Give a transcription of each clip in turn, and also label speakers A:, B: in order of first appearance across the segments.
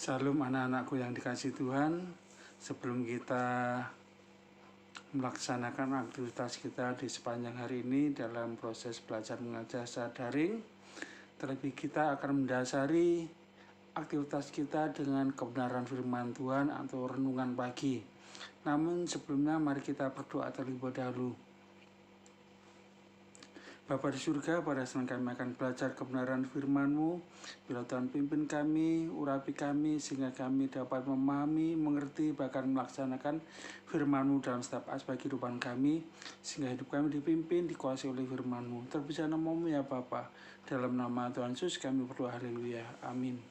A: Salam anak-anakku yang dikasihi Tuhan. Sebelum kita melaksanakan aktivitas kita di sepanjang hari ini dalam proses belajar mengajar secara daring, terlebih kita akan mendasari aktivitas kita dengan kebenaran firman Tuhan atau renungan pagi. Namun sebelumnya mari kita berdoa terlebih dahulu. Bapa di surga, pada saat kami akan belajar kebenaran firman-Mu, bila Tuhan pimpin kami, urapi kami, sehingga kami dapat memahami, mengerti, bahkan melaksanakan firman-Mu dalam setiap aspek kehidupan kami, sehingga hidup kami dipimpin, dikuasai oleh firman-Mu. Terpujilah nama-Mu ya Bapa. Dalam nama Tuhan Yesus kami berdoa, haleluya, amin.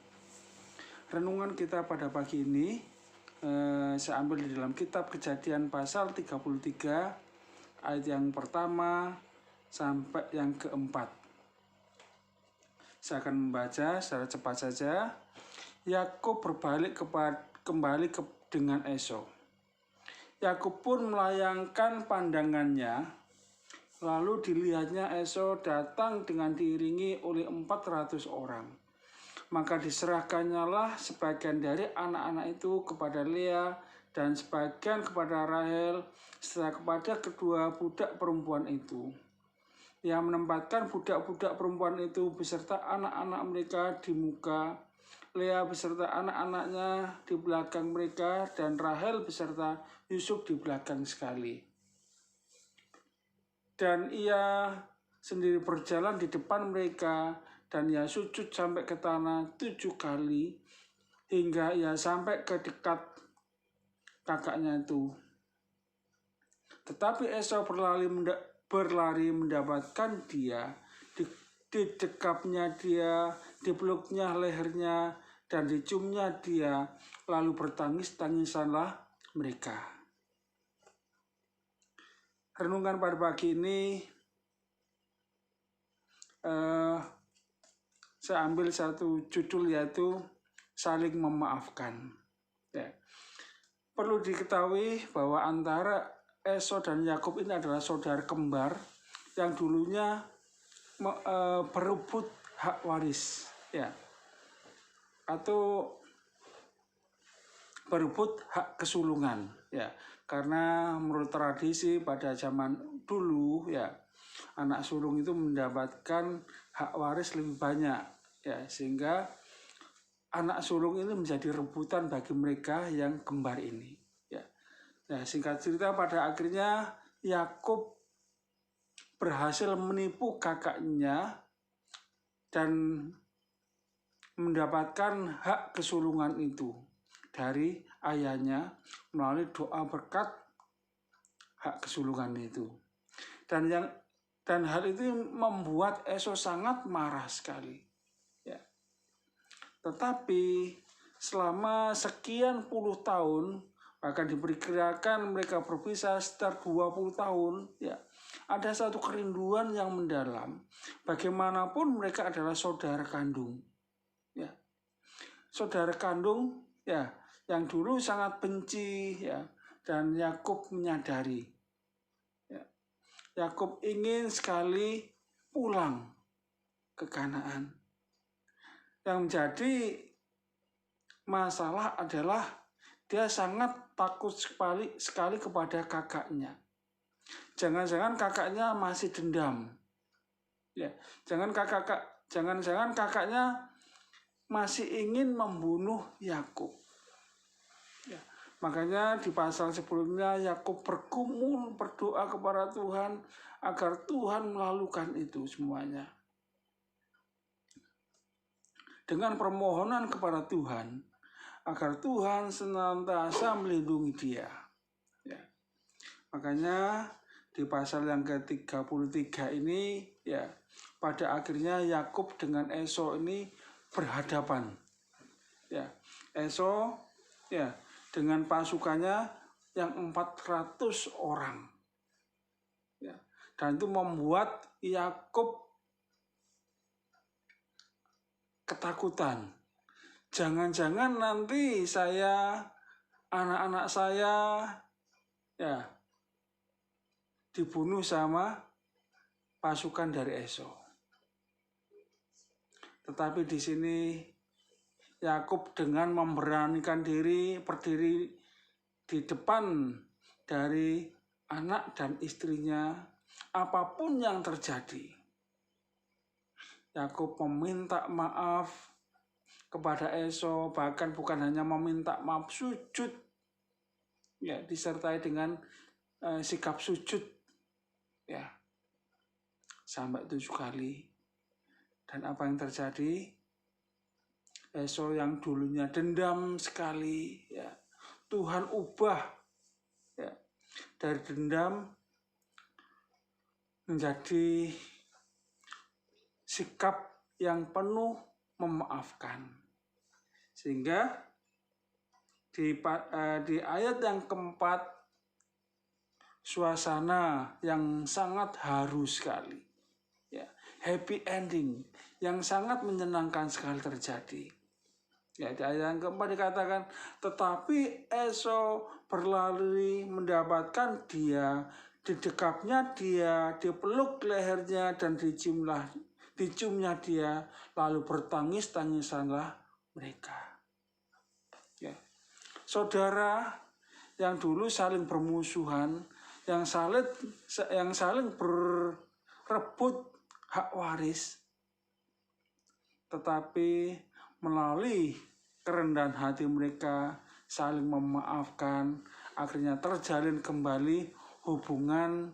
A: Renungan kita pada pagi ini, saya ambil di dalam kitab Kejadian pasal 33, ayat yang pertama, sampai yang keempat. Saya akan membaca secara cepat saja. Yakub berbalik kembali dengan Esau. Yakub pun melayangkan pandangannya, lalu dilihatnya Esau datang dengan diiringi oleh 400 orang. Maka diserahkannya lah sebagian dari anak-anak itu kepada Lea dan sebagian kepada Rahel, serta kepada kedua budak perempuan itu. Yang menempatkan budak-budak perempuan itu beserta anak-anak mereka di muka, Lea beserta anak-anaknya di belakang mereka, dan Rahel beserta Yusuf di belakang sekali. Dan ia sendiri berjalan di depan mereka, dan ia sujud sampai ke tanah 7 kali, hingga ia sampai ke dekat kakaknya itu. Tetapi Esau berlari mendapatkan dia, didekapnya dia, dipeluknya lehernya, dan diciumnya dia, lalu bertangis-tangisanlah mereka. Renungan pada pagi ini, saya ambil satu judul, yaitu saling memaafkan. Ya. Perlu diketahui bahwa antara Esau dan Yakub ini adalah saudara kembar yang dulunya berebut hak waris, ya, atau berebut hak kesulungan, ya. Karena menurut tradisi pada zaman dulu, ya, anak sulung itu mendapatkan hak waris lebih banyak, ya, sehingga anak sulung ini menjadi rebutan bagi mereka yang kembar ini. Nah, singkat cerita pada akhirnya Yakub berhasil menipu kakaknya dan mendapatkan hak kesulungan itu dari ayahnya melalui doa berkat hak kesulungan itu. Dan hal itu membuat Esau sangat marah sekali. Ya. Tetapi selama sekian puluh tahun, bahkan diperkirakan mereka berpisah sekitar 20 tahun, ya. Ada satu kerinduan yang mendalam. Bagaimanapun mereka adalah saudara kandung. Ya. Saudara kandung, ya, yang dulu sangat benci, ya, dan Yakub menyadari. Ya. Yakub ingin sekali pulang ke Kanaan. Yang menjadi masalah adalah dia sangat takut sekali kepada kakaknya. Jangan-jangan kakaknya masih dendam. Ya, jangan-jangan kakaknya masih ingin membunuh Yakub. Ya, makanya di pasal sebelumnya Yakub bergumul berdoa kepada Tuhan agar Tuhan melalukan itu semuanya. Dengan permohonan kepada Tuhan agar Tuhan senantiasa melindungi dia. Ya. Makanya di pasal yang ke-33 ini, ya, pada akhirnya Yakub dengan Esau ini berhadapan. Ya. Esau, ya, dengan pasukannya yang 400 orang. Ya. Dan itu membuat Yakub ketakutan. Jangan-jangan nanti anak-anak saya, ya, dibunuh sama pasukan dari Esau. Tetapi di sini Yakub dengan memberanikan diri berdiri di depan dari anak dan istrinya, apapun yang terjadi. Yakub meminta maaf kepada Esau, bahkan bukan hanya meminta maaf, sujud, ya, disertai dengan sikap sujud, ya, sampai 7 kali. Dan apa yang terjadi? Esau yang dulunya dendam sekali, ya, Tuhan ubah, ya, dari dendam menjadi sikap yang penuh memaafkan. Sehingga di ayat yang keempat, suasana yang sangat haru sekali, ya, happy ending yang sangat menyenangkan sekali terjadi. Ya, di ayat yang keempat dikatakan, tetapi Esau berlari mendapatkan dia, didekapnya dia, dipeluk lehernya dan diciumnya dia, lalu bertangis-tangisanlah mereka. Ya. Saudara yang dulu saling bermusuhan, yang saling berebut hak waris, tetapi melalui kerendahan hati mereka saling memaafkan, akhirnya terjalin kembali hubungan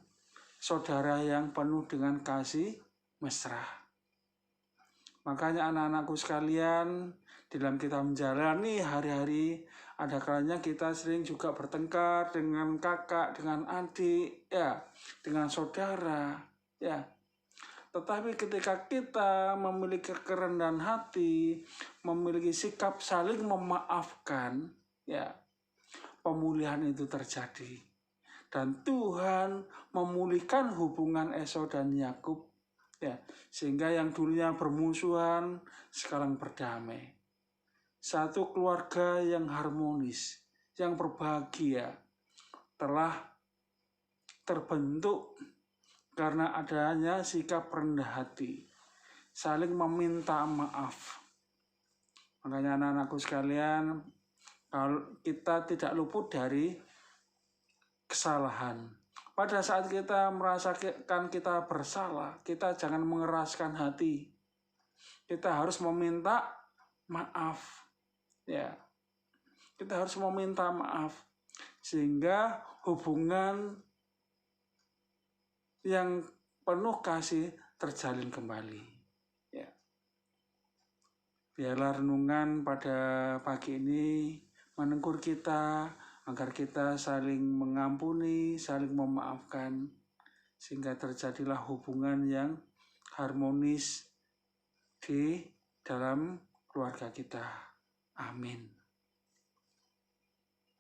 A: saudara yang penuh dengan kasih mesra. Makanya anak-anakku sekalian, dalam kita menjalani hari-hari, ada kalanya kita sering juga bertengkar dengan kakak, dengan adik, ya, dengan saudara, ya. Tetapi ketika kita memiliki kerendahan hati, memiliki sikap saling memaafkan, ya, pemulihan itu terjadi. Dan Tuhan memulihkan hubungan Esau dan Yakub, ya, sehingga yang dulunya bermusuhan sekarang berdamai. Satu keluarga yang harmonis, yang berbahagia telah terbentuk karena adanya sikap rendah hati, saling meminta maaf. Makanya anak-anakku sekalian, kalau kita tidak luput dari kesalahan. Pada saat kita merasakan kita bersalah, kita jangan mengeraskan hati. Kita harus meminta maaf. Ya. Kita harus meminta maaf sehingga hubungan yang penuh kasih terjalin kembali. Ya. Biarlah renungan pada pagi ini menegur kita agar kita saling mengampuni, saling memaafkan, sehingga terjadilah hubungan yang harmonis di dalam keluarga kita. Amin.